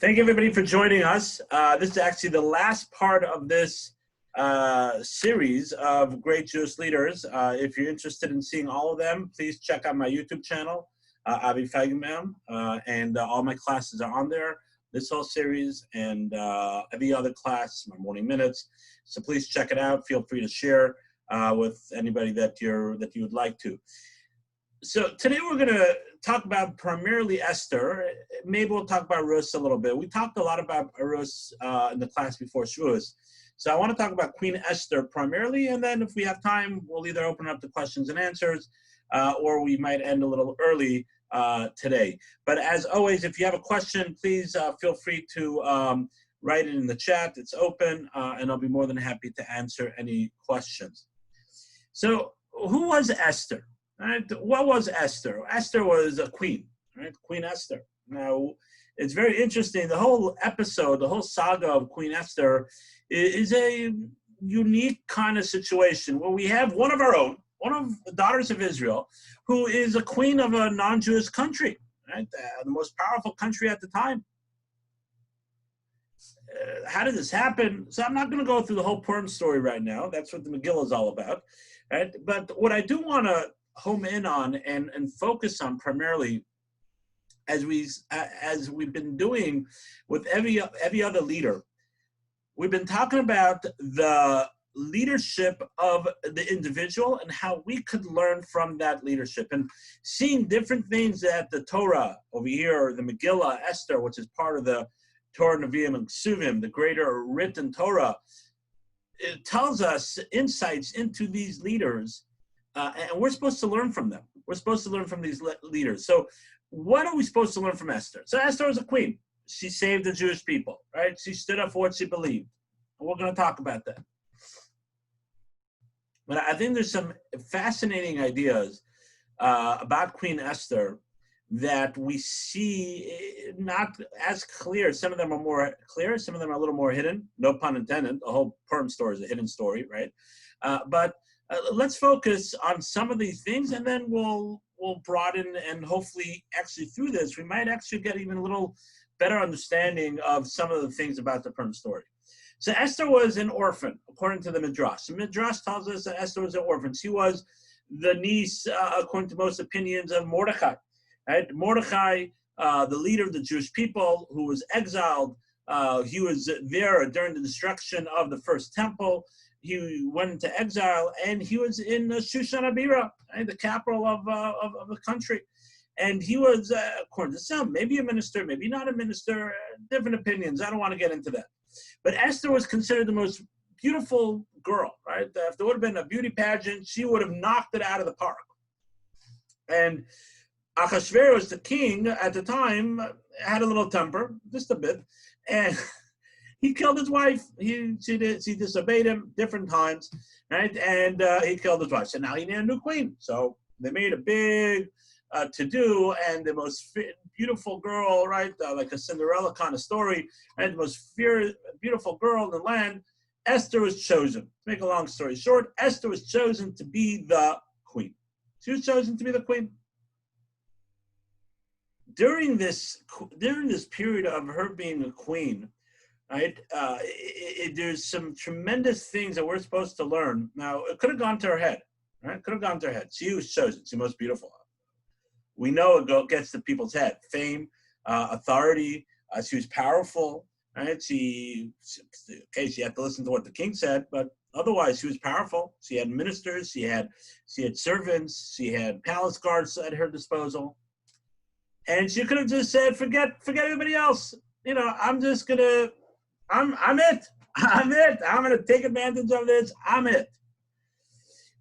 Thank you, everybody, for joining us. This is actually the last part of this series of great Jewish leaders. If you're interested in seeing all of them, please check out my YouTube channel, Avi Feigenbaum, and all my classes are on there. This whole series and every other class, my morning minutes. So please check it out. Feel free to share with anybody that you would like to. So today we're going to talk about primarily Esther. Maybe we'll talk about Rus a little bit. We talked a lot about Rus in the class before Shavuos. So I want to talk about Queen Esther primarily, and then if we have time, we'll either open up to questions and answers, or we might end a little early today. But as always, if you have a question, please feel free to write it in the chat. It's open, and I'll be more than happy to answer any questions. So who was Esther? Right? What was Esther? Esther was a queen, right? Queen Esther. Now, it's very interesting. The whole episode, the whole saga of Queen Esther is a unique kind of situation where we have one of our own, one of the daughters of Israel, who is a queen of a non-Jewish country, right? The most powerful country at the time. How did this happen? So I'm not going to go through the whole Purim story right now. That's what the Megillah is all about, right? But what I do want to home in on and focus on primarily, as we've been doing with every other leader, we've been talking about the leadership of the individual and how we could learn from that leadership and seeing different things that the Torah over here, the Megillah, Esther, which is part of the Torah, Nevi'im, and Ksuvim, the greater written Torah, it tells us insights into these leaders. And we're supposed to learn from them. We're supposed to learn from these leaders. So what are we supposed to learn from Esther? So Esther was a queen. She saved the Jewish people, right? She stood up for what she believed. And we're going to talk about that. But I think there's some fascinating ideas about Queen Esther that we see not as clear. Some of them are more clear. Some of them are a little more hidden. No pun intended. The whole Purim story is a hidden story, right? But let's focus on some of these things, and then we'll broaden, and hopefully actually through this, we might actually get even a little better understanding of some of the things about the Purim story. So Esther was an orphan, according to the Midrash. The Midrash tells us that Esther was an orphan. She was the niece, according to most opinions, of Mordechai. Right? Mordechai, the leader of the Jewish people who was exiled, he was there during the destruction of the first temple. He went into exile, and he was in Shushan Abira, right, the capital of the country. And he was, according to some, maybe a minister, maybe not a minister, different opinions. I don't want to get into that. But Esther was considered the most beautiful girl, right? If there would have been a beauty pageant, she would have knocked it out of the park. And Achashverosh, the king at the time, had a little temper, just a bit, and he killed his wife. She disobeyed him different times, right? And he killed his wife. So now he needed a new queen. So they made a big to-do, and the most beautiful girl, right, like a Cinderella kind of story, right? The most beautiful girl in the land, Esther, was chosen. To make a long story short, Esther was chosen to be the queen. She was chosen to be the queen. During this period of her being a queen, right, there's some tremendous things that we're supposed to learn. Now, it could have gone to her head, right? It could have gone to her head. She was chosen. She's the most beautiful. We know it gets to people's head. Fame, authority. She was powerful, right? She had to listen to what the king said, but otherwise she was powerful. She had ministers. She had servants. She had palace guards at her disposal. And she could have just said, forget everybody else. You know, I'm it. I'm it. I'm going to take advantage of this. I'm it.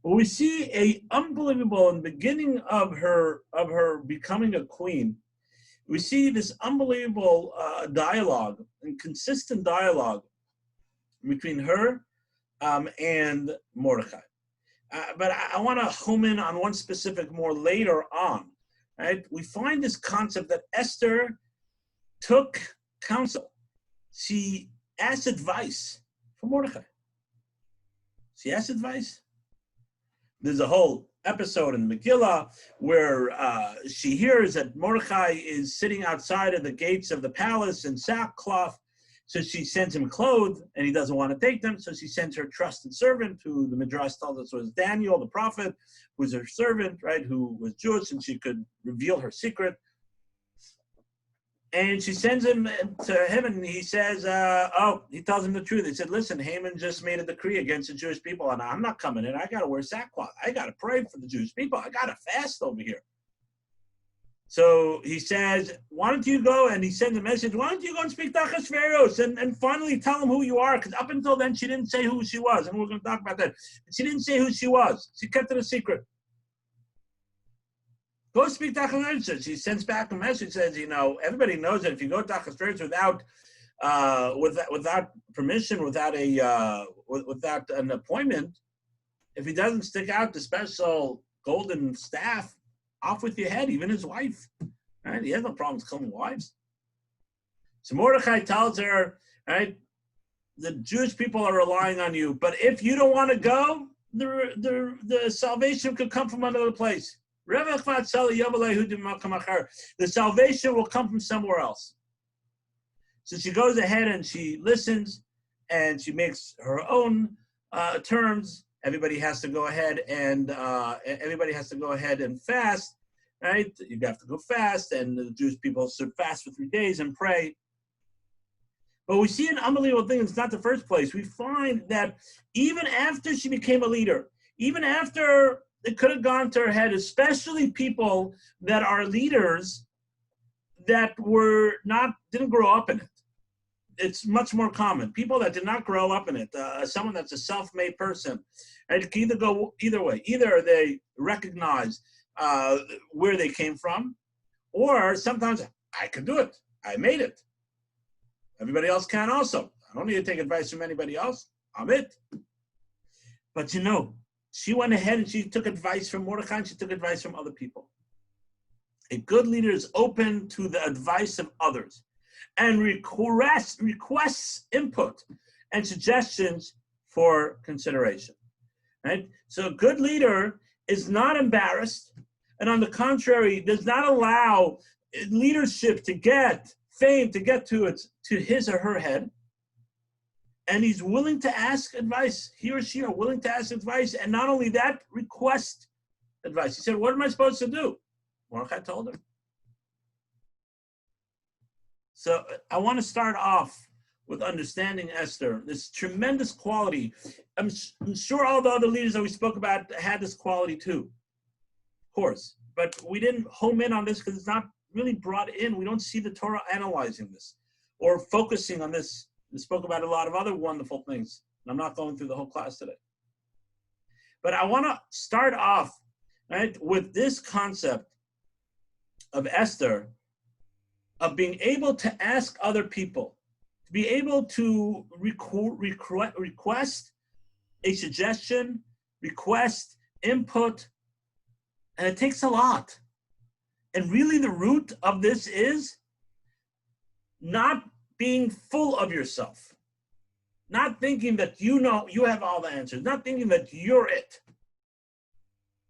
Well, we see a unbelievable, in the beginning of her becoming a queen, we see this unbelievable dialogue and consistent dialogue between her and Mordechai. But I want to home in on one specific more later on. Right? We find this concept that Esther took counsel. She asked advice from Mordechai. She asked advice. There's a whole episode in Megillah where she hears that Mordechai is sitting outside of the gates of the palace in sackcloth. So she sends him clothes, and he doesn't want to take them. So she sends her trusted servant, who the Midrash tells us was Daniel, the prophet, who was her servant, right, who was Jewish, and she could reveal her secret. And she sends him to him, and he says, he tells him the truth. He said, listen, Haman just made a decree against the Jewish people, and I'm not coming in. I got to wear sackcloth. I got to pray for the Jewish people. I got to fast over here. So he says, why don't you go? And he sends a message, why don't you go and speak to Achashverosh and finally tell him who you are? Because up until then, she didn't say who she was. And we're going to talk about that. But she didn't say who she was. She kept it a secret. Go speak to Achashverosh. She sends back a message, says, everybody knows that if you go to Achashverosh without permission, without an appointment, if he doesn't stick out the special golden staff, off with your head, even his wife. Right? He has no problems killing wives. So Mordechai tells her, right, the Jewish people are relying on you, but if you don't want to go, the salvation could come from another place. The salvation will come from somewhere else. So she goes ahead and she listens, and she makes her own terms. Everybody has to go ahead and fast, right? You have to go fast, and the Jewish people should fast for 3 days and pray. But we see an unbelievable thing. It's not the first place. We find that even after she became a leader, even after it could have gone to her head, especially people that are leaders that didn't grow up in it. It's much more common. People that did not grow up in it, someone that's a self-made person, it can either go either way. Either they recognize where they came from, or sometimes I can do it. I made it. Everybody else can also. I don't need to take advice from anybody else. I'm it. But she went ahead and she took advice from Mordechai, and she took advice from other people. A good leader is open to the advice of others and requests input and suggestions for consideration. Right? So a good leader is not embarrassed, and on the contrary, does not allow leadership to get fame to get to his or her head. And he's willing to ask advice. He or she are willing to ask advice, and not only that, request advice. He said, "What am I supposed to do?" Mordechai told him. So I want to start off with understanding Esther, this tremendous quality. I'm sure all the other leaders that we spoke about had this quality too, of course. But we didn't home in on this because it's not really brought in. We don't see the Torah analyzing this or focusing on this. We spoke about a lot of other wonderful things. And I'm not going through the whole class today. But I want to start off, right, with this concept of Esther, of being able to ask other people, to be able to request a suggestion, request input, and it takes a lot. And really the root of this is not being full of yourself, not thinking that you have all the answers, not thinking that you're it,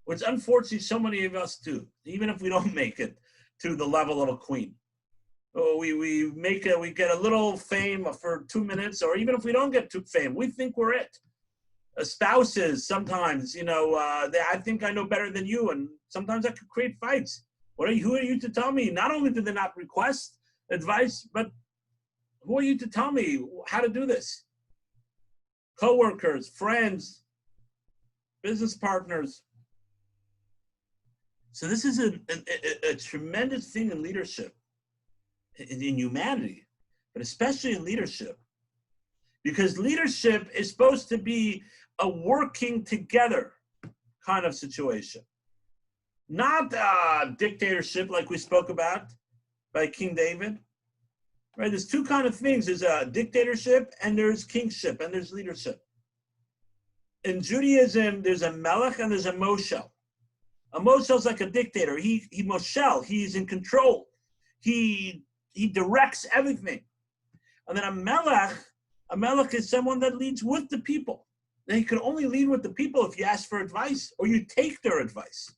which unfortunately so many of us do, even if we don't make it to the level of a queen. We get a little fame for 2 minutes, or even if we don't get to fame, we think we're it. Spouses sometimes, I think I know better than you, and sometimes that could create fights. Who are you to tell me? Not only did they not request advice, but who are you to tell me how to do this? Co-workers, friends, business partners. So this is a tremendous thing in leadership, in humanity, but especially in leadership. Because leadership is supposed to be a working together kind of situation. Not a dictatorship like we spoke about by King David. Right? There's two kind of things. There's a dictatorship, and there's kingship, and there's leadership. In Judaism, there's a melech and there's a moshel. A moshel is like a dictator. He's in control. He directs everything. And then a melech is someone that leads with the people. then you can only lead with the people if you ask for advice or you take their advice.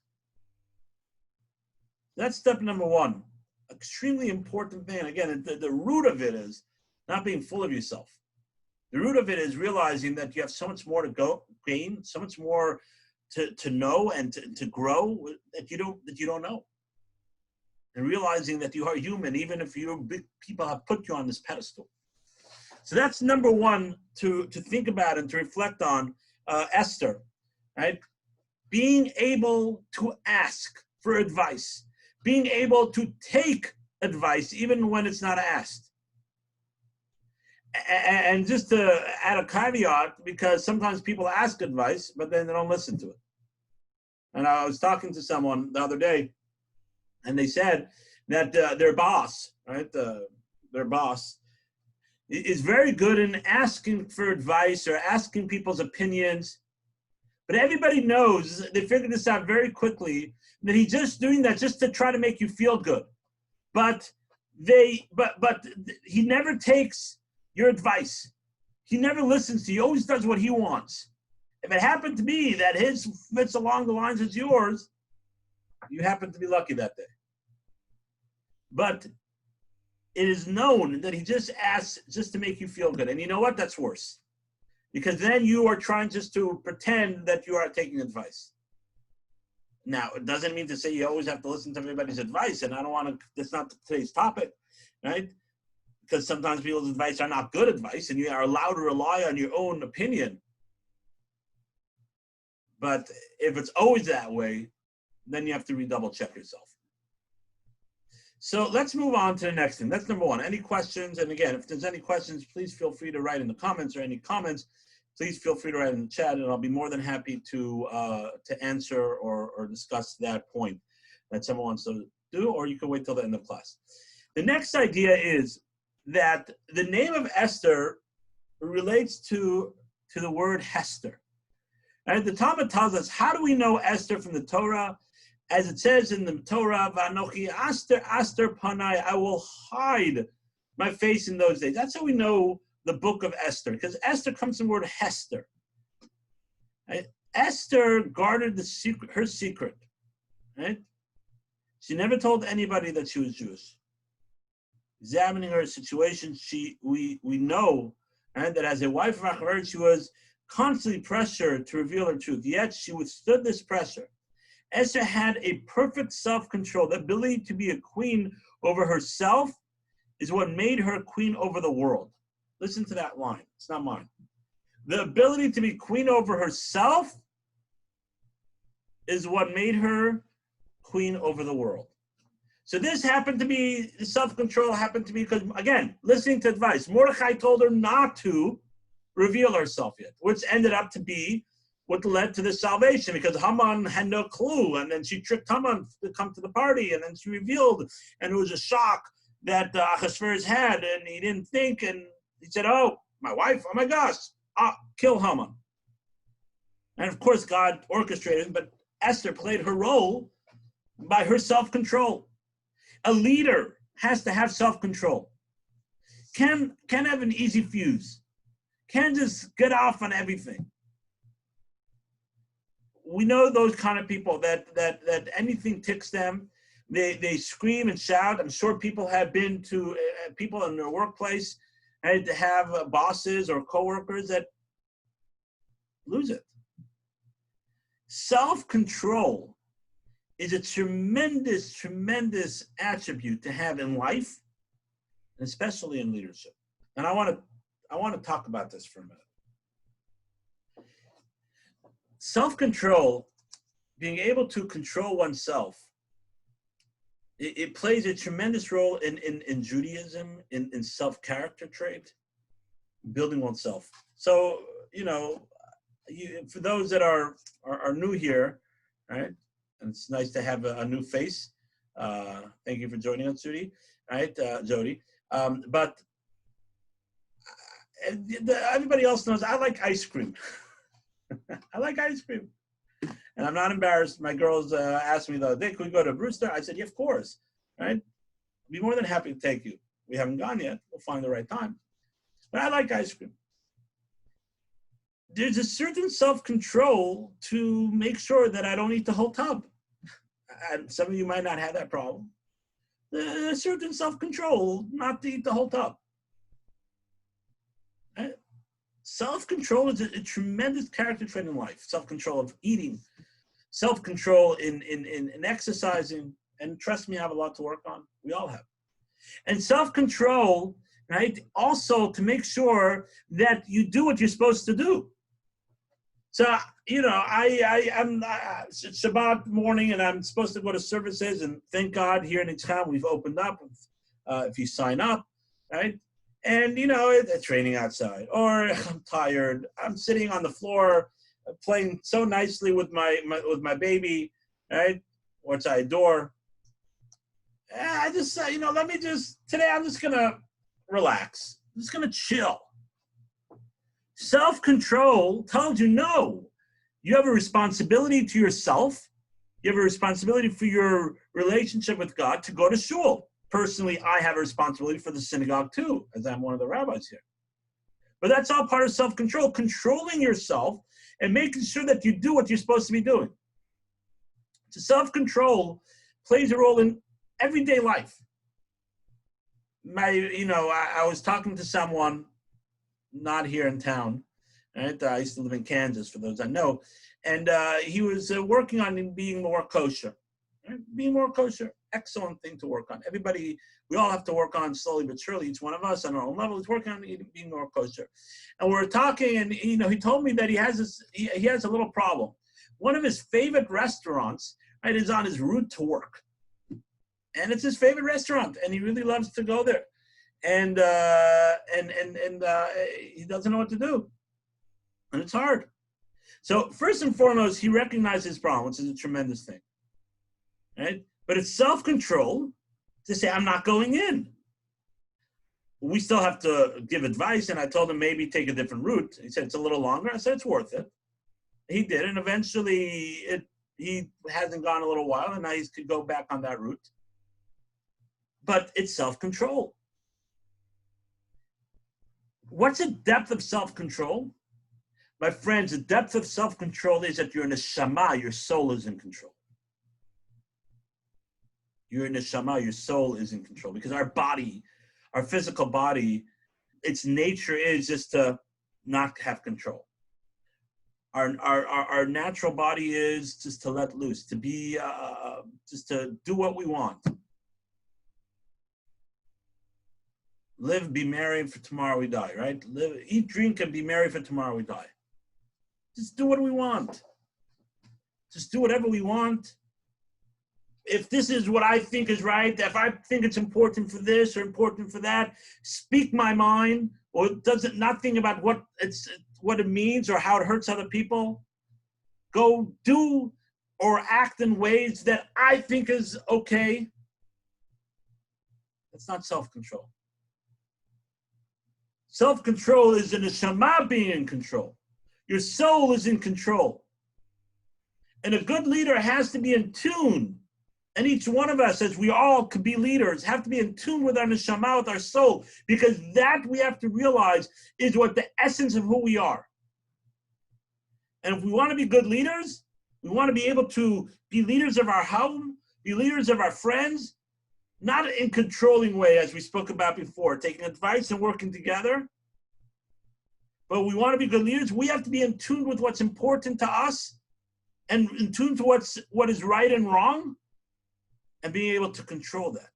That's step number one. Extremely important thing. Again, the root of it is not being full of yourself. The root of it is realizing that you have so much more to gain, so much more to know and to grow that you don't know. And realizing that you are human, even if big people have put you on this pedestal. So that's number one to think about and to reflect on, Esther, right? Being able to ask for advice, being able to take advice even when it's not asked. And just to add a caveat, because sometimes people ask advice, but then they don't listen to it. And I was talking to someone the other day, and they said that their boss, right, their boss, is very good in asking for advice or asking people's opinions. But everybody knows, they figured this out very quickly, that he's just doing that just to try to make you feel good. But he never takes your advice. He never listens to you. He always does what he wants. If it happened to be that his fits along the lines as yours, you happen to be lucky that day. But it is known that he just asks just to make you feel good. And you know what? That's worse. Because then you are trying just to pretend that you are taking advice. Now, it doesn't mean to say you always have to listen to everybody's advice. And I don't want to, that's not today's topic, right? Because sometimes people's advice are not good advice and you are allowed to rely on your own opinion. But if it's always that way, then you have to redouble check yourself. So let's move on to the next thing. That's number one. Any questions? And again, if there's any questions, please feel free to write in the comments, or any comments, please feel free to write in the chat, and I'll be more than happy to answer or discuss that point that someone wants to do, or you can wait till the end of class. The next idea is that the name of Esther relates to the word Hester. And the Talmud tells us, how do we know Esther from the Torah? As it says in the Torah, Vanochi Aster Aster Panai, I will hide my face in those days. That's how we know the book of Esther, because Esther comes from the word Hester. Right? Esther guarded her secret. Right? She never told anybody that she was Jewish. Examining her situation, we know, right, that as a wife of Achashverosh, she was constantly pressured to reveal her truth. Yet she withstood this pressure. Esther had a perfect self-control. The ability to be a queen over herself is what made her a queen over the world. Listen to that line. It's not mine. The ability to be queen over herself is what made her queen over the world. So this happened to be, self-control happened to be because, again, listening to advice. Mordechai told her not to reveal herself yet, which ended up to be what led to the salvation, because Haman had no clue, and then she tricked Haman to come to the party, and then she revealed, and it was a shock that Achashverosh had, and he didn't think, and he said, oh, my wife, oh my gosh, kill Haman. And of course, God orchestrated, but Esther played her role by her self-control. A leader has to have self-control. Can't have an easy fuse. Can't just get off on everything. We know those kind of people that anything ticks them. They scream and shout. I'm sure people have been to people in their workplace and to have bosses or coworkers that lose it. Self-control is a tremendous, tremendous attribute to have in life, and especially in leadership. And I want to talk about this for a minute. Self-control, being able to control oneself, it plays a tremendous role in Judaism, in self-character trait, building oneself. So, for those that are new here, right? And it's nice to have a new face. Thank you for joining us, Judy. Right, Jody. But everybody else knows I like ice cream. I like ice cream. And I'm not embarrassed. My girls asked me the other day, can we go to Brewster? I said, yeah, of course. Right? I'd be more than happy to take you. We haven't gone yet. We'll find the right time. But I like ice cream. there's a certain self-control to make sure that I don't eat the whole tub. And some of you might not have that problem. There's a certain self-control not to eat the whole tub. Right? Self-control is a tremendous character trait in life. Self-control of eating, self-control in exercising, and trust me, I have a lot to work on. We all have. And self-control, right, also to make sure that you do what you're supposed to do. So, you know, I'm Shabbat morning and I'm supposed to go to services, and thank God here in Yitzchak we've opened up if you sign up, right? And, you know, it's raining outside, or I'm tired. I'm sitting on the floor playing so nicely with my baby, right, which I adore. I just, you know, today I'm just going to relax. I'm just going to chill. Self-control tells you, no, you have a responsibility to yourself. You have a responsibility for your relationship with God to go to shul. Personally, I have a responsibility for the synagogue too, as I'm one of the rabbis here. But that's all part of self-control, controlling yourself and making sure that you do what you're supposed to be doing. So self-control plays a role in everyday life. I was talking to someone not here in town, right? I used to live in Kansas, for those I know, and he was working on being more kosher. Right? Being more kosher, excellent thing to work on. Everybody, we all have to work on slowly but surely. Each one of us on our own level is working on being more kosher. And we were talking, and he told me that he has a little problem. One of his favorite restaurants, right, is on his route to work, and it's his favorite restaurant, and he really loves to go there. And he doesn't know what to do, and it's hard. So first and foremost, he recognized his problem, which is a tremendous thing, right? But it's self-control to say, I'm not going in. We still have to give advice, and I told him maybe take a different route. He said it's a little longer. I said it's worth it. He did, and eventually he hasn't gone a little while, and now he could go back on that route. But it's self-control. What's the depth of self-control? My friends, the depth of self-control is that your neshama, your soul, is in control. Your neshama, your soul, is in control. Because our body, our physical body, its nature is just to not have control. Our natural body is just to let loose, to be, just to do what we want. Live, be merry, for tomorrow we die, right? Live, eat, drink, and be merry, for tomorrow we die. Just do what we want. Just do whatever we want. If this is what I think is right, if I think it's important for this or important for that, speak my mind, or not think about what it means or how it hurts other people. Go do or act in ways that I think is okay. That's not self-control. Self-control is the neshama being in control. Your soul is in control. And a good leader has to be in tune. And each one of us, as we all could be leaders, have to be in tune with our neshama, with our soul, because that, we have to realize, is what the essence of who we are. And if we want to be good leaders, we want to be able to be leaders of our home, be leaders of our friends, not in a controlling way, as we spoke about before, taking advice and working together. But we want to be good leaders. We have to be in tune with what's important to us and in tune to what is right and wrong, and being able to control that.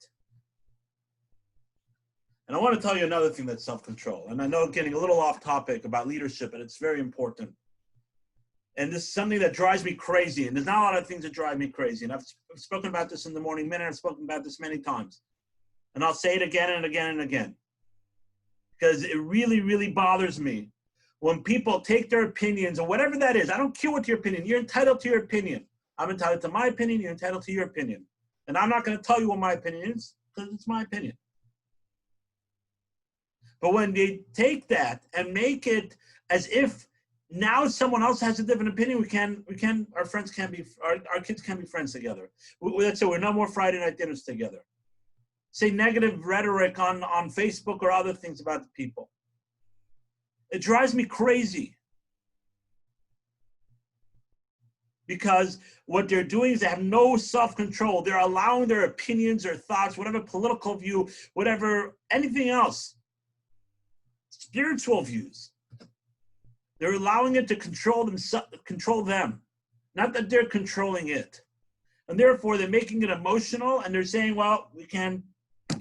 And I want to tell you another thing that's self-control. And I know I'm getting a little off topic about leadership, but it's very important. And this is something that drives me crazy. And there's not a lot of things that drive me crazy. And I've spoken about this in the morning minute. I've spoken about this many times. And I'll say it again and again and again. Because it really, really bothers me when people take their opinions, or whatever that is. I don't care what your opinion. You're entitled to your opinion. I'm entitled to my opinion. You're entitled to your opinion. And I'm not going to tell you what my opinion is, because it's my opinion. But when they take that and make it as if now someone else has a different opinion, our friends can't be, our kids can't be friends together. Let's say we're no more Friday night dinners together. Say negative rhetoric on Facebook or other things about the people. It drives me crazy. because what they're doing is they have no self-control. They're allowing their opinions, their thoughts, whatever political view, whatever, anything else, spiritual views. They're allowing it to control them, not that they're controlling it. And therefore, they're making it emotional, and they're saying, well, we can't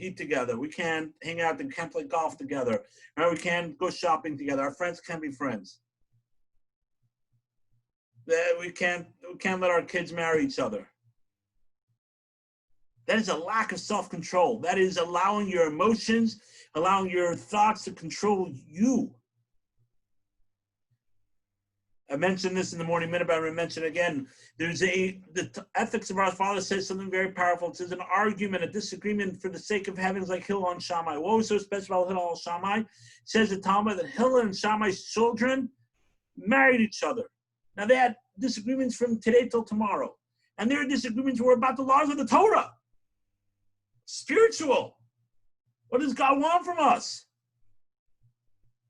eat together. We can't hang out. We can't play golf together. Or we can't go shopping together. Our friends can't be friends. We can't let our kids marry each other. That is a lack of self-control. That is allowing your emotions, allowing your thoughts to control you. I mentioned this in the morning minute, but I'm going to mention it again. The ethics of our Father says something very powerful. It says an argument, a disagreement for the sake of having is like Hillel and Shammai. What was so special about Hillel and Shammai? It says the Talmud that Hillel and Shammai's children married each other. Now they had disagreements from today till tomorrow. And their disagreements were about the laws of the Torah. Spiritual. What does God want from us?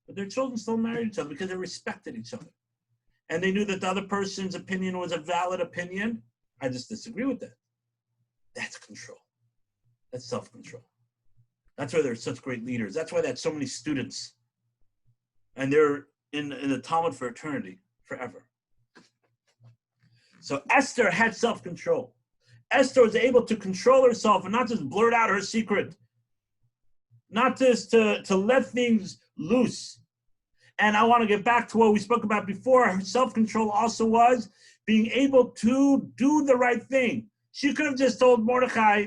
But their children still married each other because they respected each other. And they knew that the other person's opinion was a valid opinion. I just disagree with that. That's control. That's self-control. That's why they're such great leaders. That's why they had so many students. And they're in the Talmud for eternity, forever. So Esther had self-control. Esther was able to control herself and not just blurt out her secret. Not just to let things loose. And I want to get back to what we spoke about before. Her self-control also was being able to do the right thing. She could have just told Mordecai,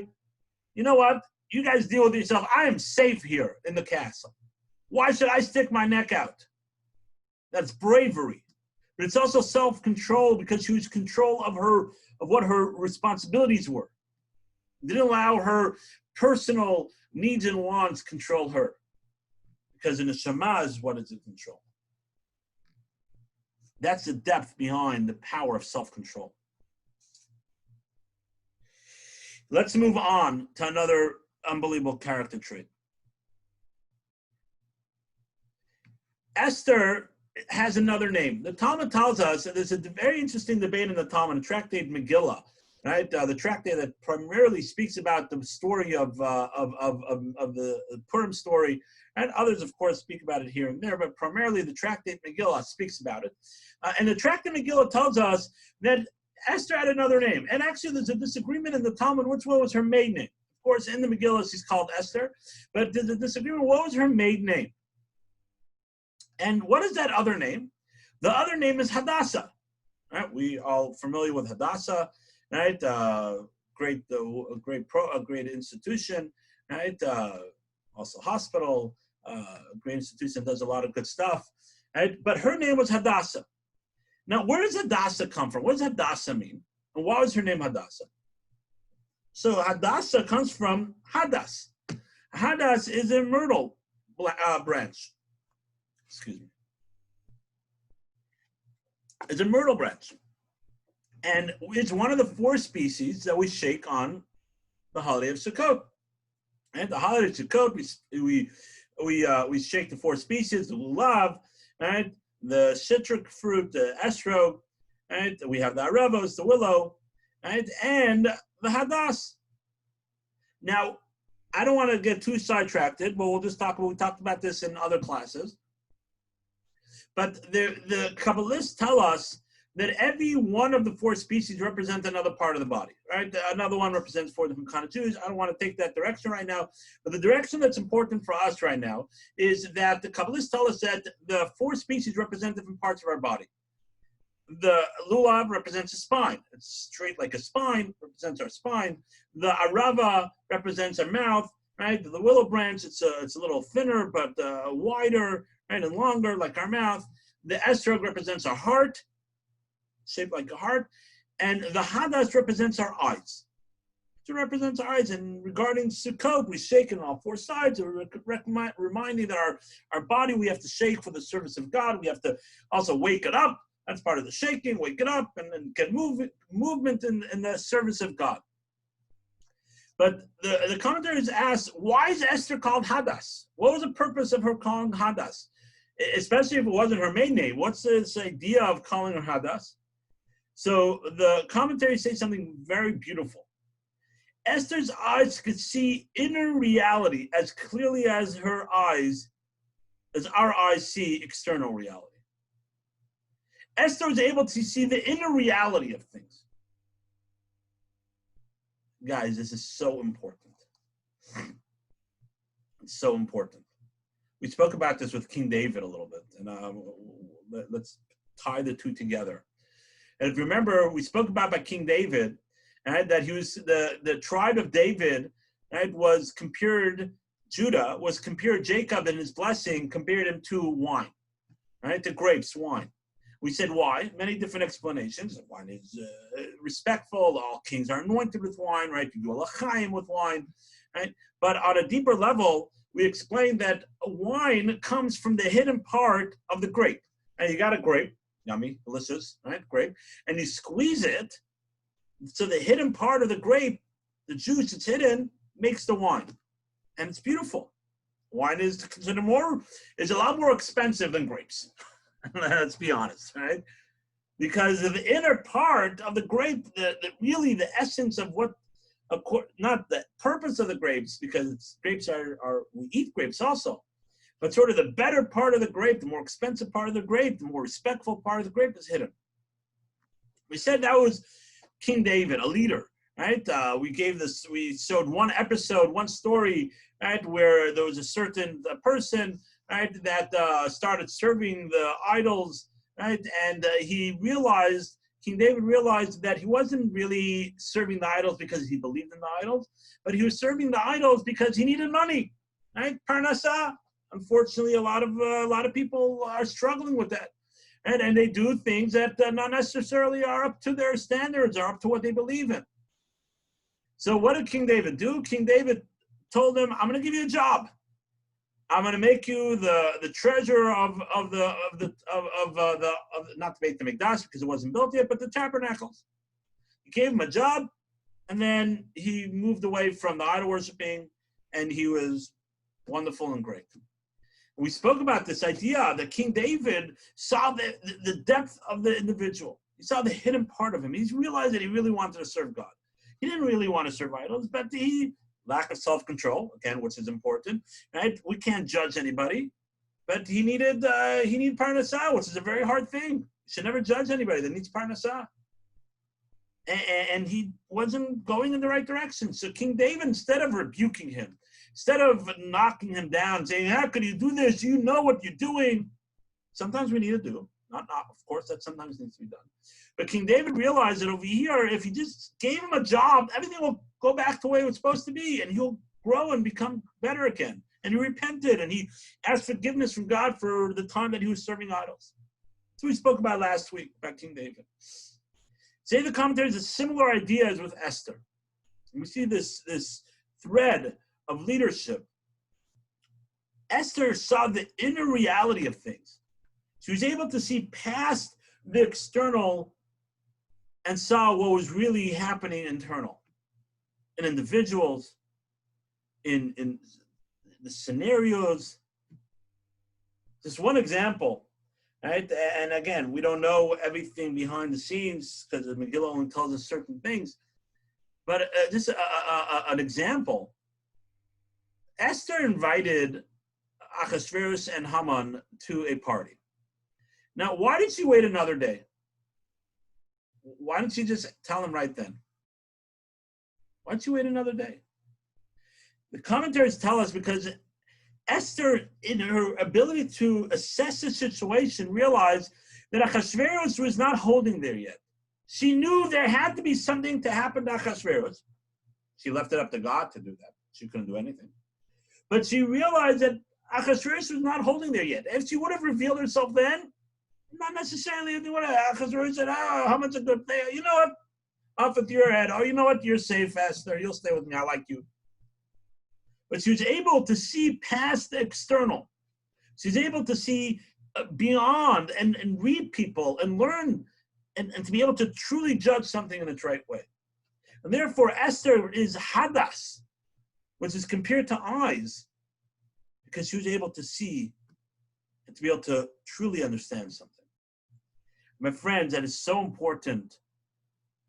you know what? You guys deal with yourself. I am safe here in the castle. Why should I stick my neck out? That's bravery. But it's also self-control because she was in control of what her responsibilities were. Didn't allow her personal needs and wants control her. Because in the Shema is what is in control. That's the depth behind the power of self-control. Let's move on to another unbelievable character trait. Esther has another name. The Talmud tells us that there's a very interesting debate in the Talmud, the tractate Megillah, right? The tractate that primarily speaks about the story of the Purim story, and others, of course, speak about it here and there, but primarily the tractate Megillah speaks about it. And the tractate Megillah tells us that Esther had another name. And actually, there's a disagreement in the Talmud which one was her maiden name. Of course, in the Megillah, she's called Esther, but there's a disagreement, what was her maiden name? And what is that other name? The other name is Hadassah. Right? We all familiar with Hadassah, right? A great institution, right? Also hospital, great institution, does a lot of good stuff. Right? But her name was Hadassah. Now, where does Hadassah come from? What does Hadassah mean? And why was her name Hadassah? So Hadassah comes from Hadass. Hadass is a myrtle branch. Excuse me. It's a myrtle branch. And it's one of the 4 species that we shake on the holiday of Sukkot. And the holiday of Sukkot, we shake the 4 species, the lulav, right? The citric fruit, the estrog, right? We have the arevos, the willow, right? And the hadass. Now, I don't want to get too sidetracked, but we'll just we talked about this in other classes. But the Kabbalists tell us that every one of the 4 species represents another part of the body, right? Another one represents 4 different kind of Jews. I don't want to take that direction right now, but the direction that's important for us right now is that the Kabbalists tell us that the 4 species represent different parts of our body. The lulav represents a spine. It's straight like a spine, represents our spine. The arava represents our mouth, right? The willow branch, it's a little thinner, but wider, right, and longer, like our mouth. The estrog represents our heart, shaped like a heart, and the hadass represents our eyes. It represents our eyes, and regarding Sukkot, we shake on all 4 sides, reminding that our body, we have to shake for the service of God. We have to also wake it up. That's part of the shaking, wake it up, and then get movement in the service of God. But the commentaries ask, why is Esther called Hadass? What was the purpose of her calling Hadass? Especially if it wasn't her maiden name. What's this idea of calling her Hadass? So the commentary says something very beautiful. Esther's eyes could see inner reality as clearly as our eyes see external reality. Esther was able to see the inner reality of things. Guys, this is so important. It's so important. We spoke about this with King David a little bit, and let's tie the two together. And if you remember, we spoke about by King David, right, that he was the tribe of David, right, was compared, Judah was compared, Jacob and his blessing compared him to wine, right, to grapes, wine. We said why? Many different explanations. Wine is respectful. All kings are anointed with wine, right? You do a l'chaim with wine, right? But on a deeper level, we explained that wine comes from the hidden part of the grape. And you got a grape, yummy, delicious, right? Grape, and you squeeze it. So the hidden part of the grape, the juice that's hidden, makes the wine, and it's beautiful. Wine is considered is a lot more expensive than grapes. Let's be honest, right? Because of the inner part of the grape, really the essence of what, not the purpose of the grapes, because grapes we eat grapes also, but sort of the better part of the grape, the more expensive part of the grape, the more respectful part of the grape is hidden. We said that was King David, a leader, right? We showed one episode, one story, right, where there was a certain person, right, that started serving the idols, right, and King David realized that he wasn't really serving the idols because he believed in the idols, but he was serving the idols because he needed money, right? Parnasah. Unfortunately, a lot of people are struggling with that, and they do things that not necessarily are up to their standards, or up to what they believe in. So what did King David do? King David told him, "I'm going to give you a job. I'm going to make you the treasurer of not the Beit HaMikdash because it wasn't built yet, but the tabernacles." He gave him a job, and then he moved away from the idol worshiping, and he was wonderful and great. We spoke about this idea that King David saw the depth of the individual. He saw the hidden part of him. He realized that he really wanted to serve God. He didn't really want to serve idols, but lack of self-control, again, which is important, right? We can't judge anybody, but he needed parnasah, which is a very hard thing. You should never judge anybody that needs parnasah. And he wasn't going in the right direction. So King David, instead of rebuking him, instead of knocking him down, saying, "How could you do this? You know what you're doing." Sometimes we need to do. Not, of course, that sometimes needs to be done. But King David realized that over here, if he just gave him a job, everything will go back to the way it was supposed to be, and he'll grow and become better again. And he repented, and he asked forgiveness from God for the time that he was serving idols. So we spoke about last week, about King David. Say the commentaries, a similar idea as with Esther. And we see this thread of leadership. Esther saw the inner reality of things. She was able to see past the external and saw what was really happening internal, in individuals, in the scenarios. Just one example, right? And again, we don't know everything behind the scenes because the Megillah only tells us certain things. But just an example. Esther invited Achashverosh and Haman to a party. Now, why did she wait another day? Why didn't she just tell them right then? Why didn't she wait another day? The commentaries tell us because Esther, in her ability to assess the situation, realized that Achashverosh was not holding there yet. She knew there had to be something to happen to Achashverosh. She left it up to God to do that. She couldn't do anything. But she realized that Achashverosh was not holding there yet. If she would have revealed herself then, not necessarily Achashverosh said, Haman's a good player. You know what? Off with your head. Oh, you know what? You're safe, Esther. You'll stay with me. I like you. But she was able to see past the external. She was able to see beyond and read people and learn and to be able to truly judge something in its right way. And therefore, Esther is hadas, which is compared to eyes, because she was able to see and to be able to truly understand something. My friends, that is so important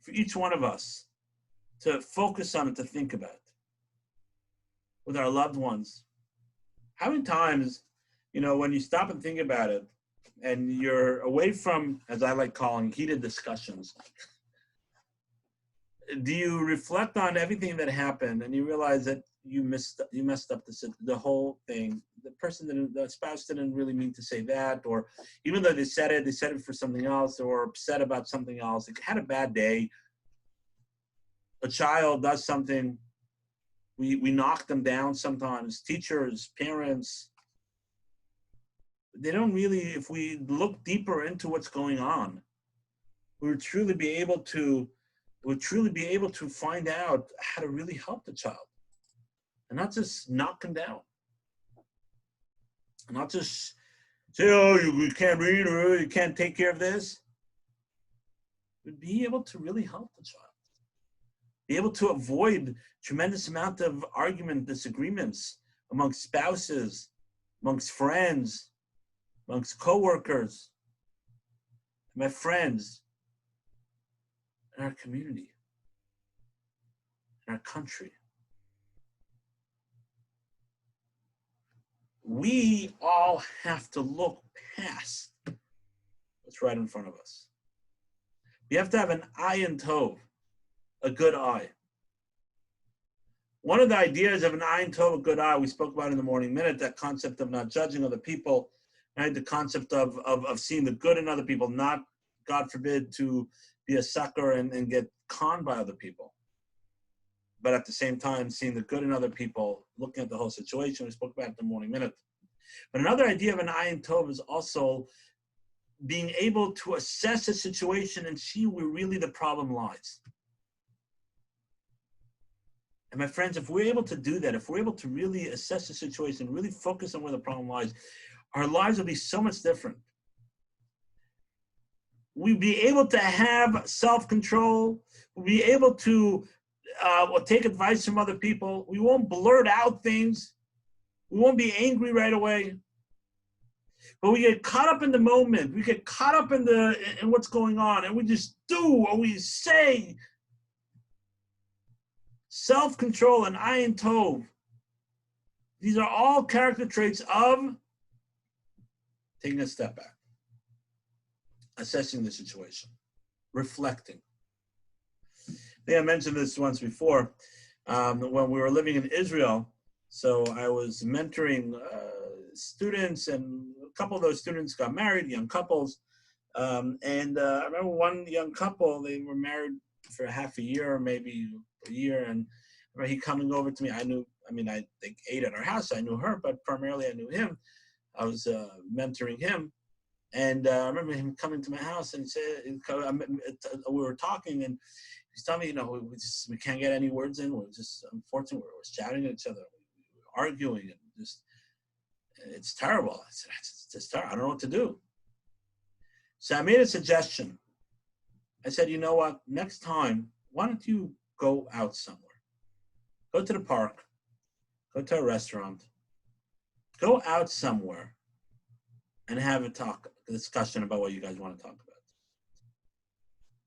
for each one of us to focus on and to think about with our loved ones. How many times, when you stop and think about it, and you're away from, as I like calling, heated discussions, do you reflect on everything that happened and you realize that you messed up the whole thing? The spouse didn't really mean to say that, or even though they said it for something else, or upset about something else. They had a bad day. A child does something. We knock them down sometimes. Teachers, parents, they don't really, if we look deeper into what's going on, we would truly be able to find out how to really help the child. And not just knock them down. And not just say, oh, you can't read, or you can't take care of this. But be able to really help the child. Be able to avoid tremendous amount of argument, disagreements amongst spouses, amongst friends, amongst coworkers, my friends, in our community, in our country. We all have to look past what's right in front of us. We have to have an ayin tov, a good eye. One of the ideas of an ayin tov, a good eye, we spoke about in the Morning Minute, that concept of not judging other people, right? The concept of seeing the good in other people, not, God forbid, to be a sucker and get conned by other people. But at the same time, seeing the good in other people, looking at the whole situation. We spoke about it in the Morning Minute. But another idea of an ayin tov is also being able to assess a situation and see where really the problem lies. And my friends, if we're able to do that, if we're able to really assess the situation, really focus on where the problem lies, our lives will be so much different. We'll be able to have self-control. We'll be able to take advice from other people. We won't blurt out things. We won't be angry right away. But we get caught up in the moment. We get caught up in what's going on, and we just do what we say. Self-control and ayin tov. These are all character traits of taking a step back, assessing the situation, reflecting. I think I mentioned this once before. When we were living in Israel, so I was mentoring students, and a couple of those students got married, young couples. I remember one young couple, they were married for half a year, maybe a year, and I remember he coming over to me. I think ate at our house. I knew her, but primarily I knew him. I was mentoring him. And I remember him coming to my house and we were talking, and he's telling me, we can't get any words in. We're just, unfortunately, we're shouting at each other, we're arguing, and just, it's terrible. I said, it's just terrible. I don't know what to do. So I made a suggestion. I said, you know what? Next time, why don't you go out somewhere? Go to the park. Go to a restaurant. Go out somewhere and have a discussion about what you guys want to talk about.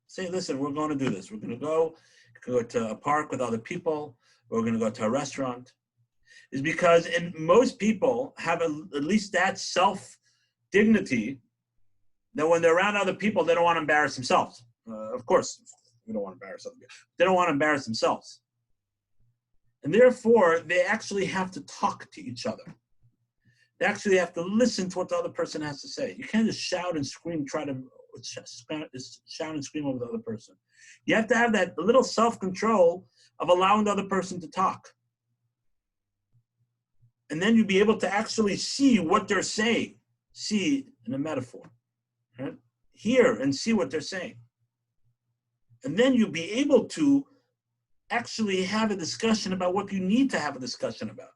Say, listen, we're going to do this. We're going to go to a park with other people. We're going to go to a restaurant. Is because most people have at least that self-dignity that when they're around other people, they don't want to embarrass themselves. Of course, we don't want to embarrass other people. They don't want to embarrass themselves. And therefore, they actually have to talk to each other. They actually have to listen to what the other person has to say. You can't just shout and scream, shout and scream over the other person. You have to have that little self-control of allowing the other person to talk. And then you'll be able to actually see what they're saying. See in a metaphor. Right? Hear and see what they're saying. And then you'll be able to actually have a discussion about what you need to have a discussion about.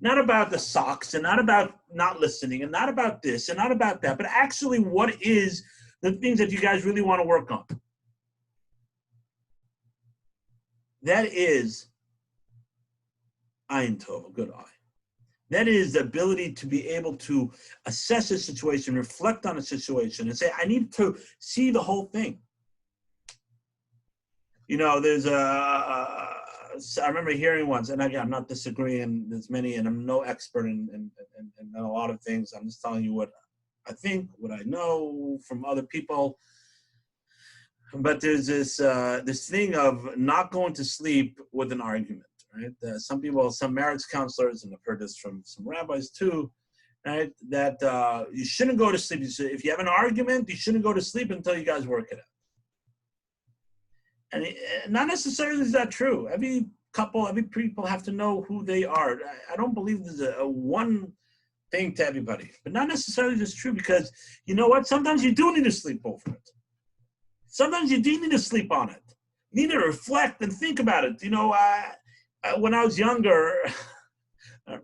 Not about the socks, and not about not listening, and not about this, and not about that, but actually what is the things that you guys really want to work on. That is ayin tov, a good eye. That is the ability to be able to assess a situation, reflect on a situation, and say, I need to see the whole thing. there's I remember hearing once, and again, I'm not disagreeing. There's many, and I'm no expert in a lot of things. I'm just telling you what I think, what I know from other people. But there's this thing of not going to sleep with an argument, right? Some marriage counselors, and I've heard this from some rabbis too, right? That you shouldn't go to sleep. If you have an argument, you shouldn't go to sleep until you guys work it out. And not necessarily is that true. Every people have to know who they are. I don't believe there's a one thing to everybody, but not necessarily just true, because you know what? Sometimes you do need to sleep over it. Sometimes you do need to sleep on it. You need to reflect and think about it. When I was younger,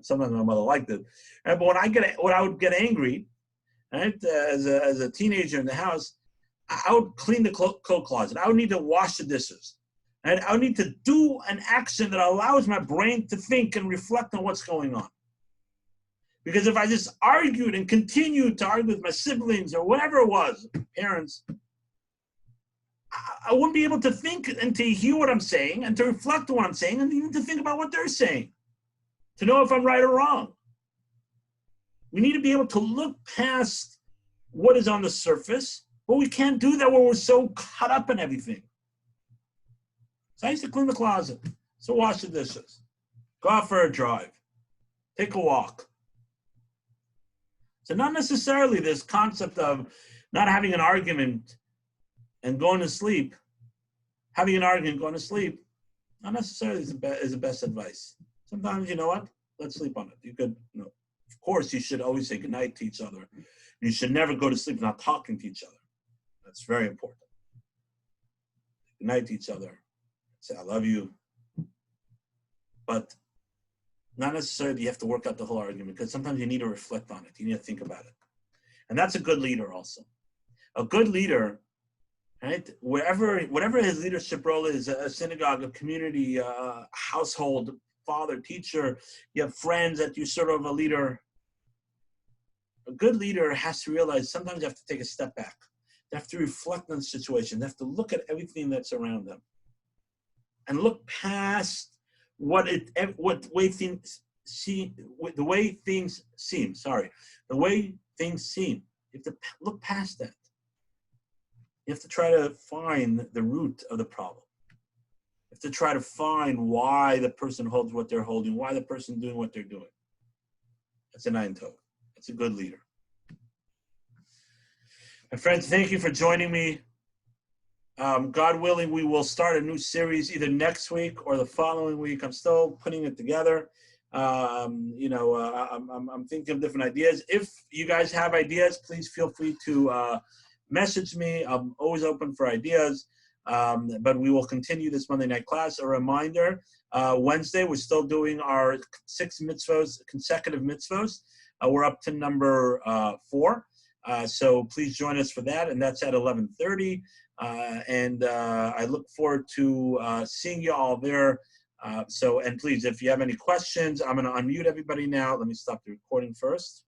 sometimes my mother liked it, but when I would get angry, right, as a teenager in the house, I would clean the coat closet. I would need to wash the dishes. And I would need to do an action that allows my brain to think and reflect on what's going on. Because if I just argued and continued to argue with my siblings or whatever it was, parents, I wouldn't be able to think and to hear what I'm saying and to reflect on what I'm saying and even to think about what they're saying, to know if I'm right or wrong. We need to be able to look past what is on the surface, but we can't do that when we're so caught up in everything. So I used to clean the closet, so wash the dishes, go out for a drive, take a walk. So not necessarily this concept of not having an argument and going to sleep, having an argument, going to sleep, not necessarily is the best advice. Sometimes, you know what? Let's sleep on it. Of course, you should always say goodnight to each other. You should never go to sleep not talking to each other. That's very important. Good night to each other. Say, I love you. But not necessarily you have to work out the whole argument, because sometimes you need to reflect on it. You need to think about it. And that's a good leader also. A good leader, right, whatever his leadership role is, a synagogue, a community, a household, father, teacher, you have friends that you sort of a leader. A good leader has to realize sometimes you have to take a step back. They have to reflect on the situation. They have to look at everything that's around them and look past the way things seem. You have to look past that. You have to try to find the root of the problem. You have to try to find why the person holds what they're holding, why the person doing what they're doing. That's an Ein Tov. That's a good leader. My friends, thank you for joining me. God willing, we will start a new series either next week or the following week. I'm still putting it together. I'm thinking of different ideas. If you guys have ideas, please feel free to message me. I'm always open for ideas. But we will continue this Monday night class. A reminder, Wednesday, we're still doing our 6 mitzvos, consecutive mitzvos. We're up to number 4. So please join us for that, and that's at 11:30. And I look forward to seeing you all there. And please, if you have any questions, I'm going to unmute everybody now. Let me stop the recording first.